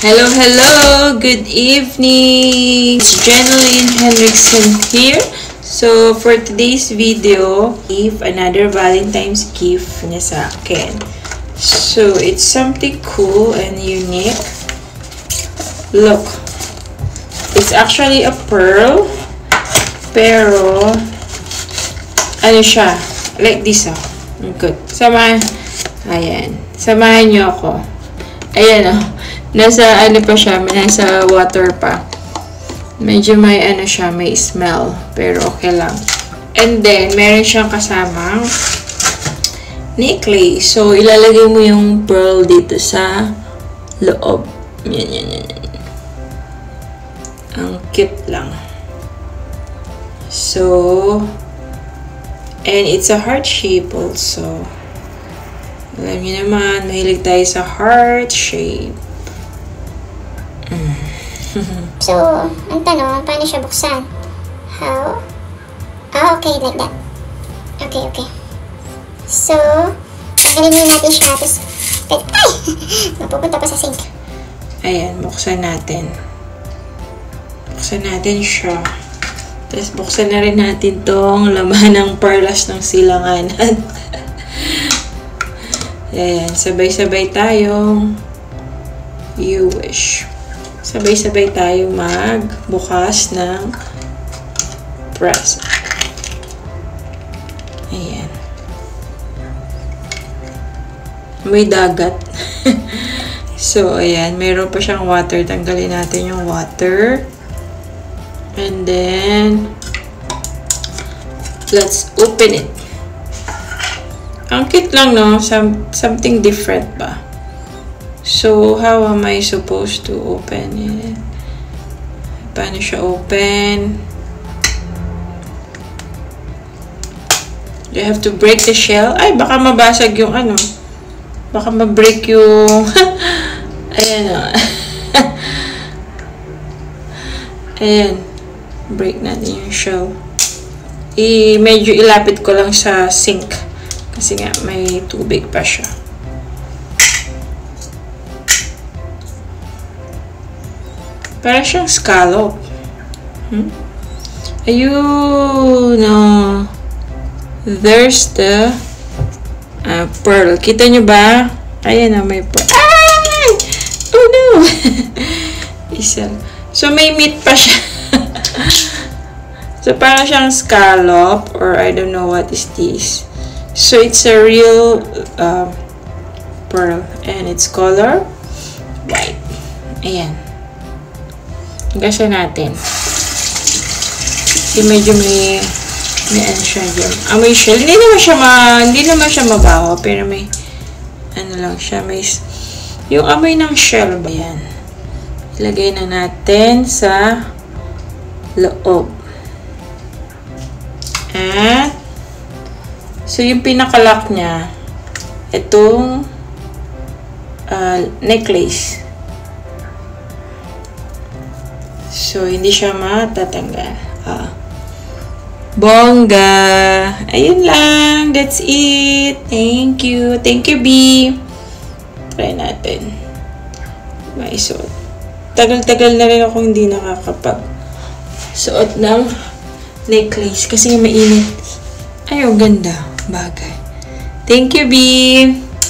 Hello, hello! Good evening! It's Jeneline Henriksen here. So, for today's video, another Valentine's gift niya sa akin. So, it's something cool and unique. Look. It's actually a pearl. Pero, ano siya? Like this, oh. Good. Ayan. Samahan niyo ako. Ayan, oh. Nasa ano pa siya, nasa water pa. Medyo may ano siya, may smell. Pero okay lang. And then, meron siyang kasamang necklace. So, ilalagay mo yung pearl dito sa loob. Yan. Ang cute lang. So, and it's a heart shape also. Alam niyo naman, mahilig tayo sa heart shape. So, ang tanong, paano siya buksan? How? Okay, like that. Okay. So, tanggalin muna natin siya, tapos, ay! Mapupunta pa sa sink. Ayan, buksan natin. Buksan natin siya. Tapos, buksan na rin natin tong laman ng perlas ng silanganan. Ayan, sabay-sabay tayong you wish. Sabay-sabay tayo magbukas ng present. Ayan. May dagat. So, ayan. Meron pa siyang water. Tanggalin natin yung water. And then, let's open it. Ang cute lang, no? Something different ba? So, how am I supposed to open it? Paano siya open? You have to break the shell. Ay, baka mabasag yung ano. Baka ma-break yung... Ayan o. Ayan. Break natin yung shell. Medyo ilapit ko lang sa sink. Kasi nga, may tubig pa siya. Parang siyang scallop. Ayun, no. There's the pearl. Kita nyo ba? Ayan na, may pearl. Ay! Oh, no! Isa. So, may meat pa siya. So, parang siyang scallop or I don't know what is this. So, it's a real pearl. And its color, white. Ayan. Gasa natin. Kasi medyo may ano siya dyan. May shell. Hindi naman siya mabaho. Pero may ano lang siya. May yung amoy ng shell ba yan? Ilagay na natin sa loob. At so yung pinakalock niya itong necklace. So, hindi siya matatanggal. Bongga! Ayun lang. That's it. Thank you. Thank you, B. Try natin. May suot. Tagal-tagal na rin ako hindi nakakapag-suot ng necklace. Kasi mainit. Ay, ang ganda. Bagay. Thank you, B.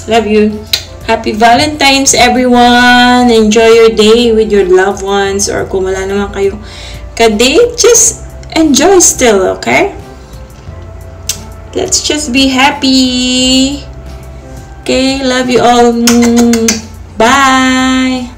Love you. Happy Valentine's, everyone! Enjoy your day with your loved ones or kung wala naman kayo ka-date, just enjoy still, okay? Let's just be happy. Okay, love you all. Bye!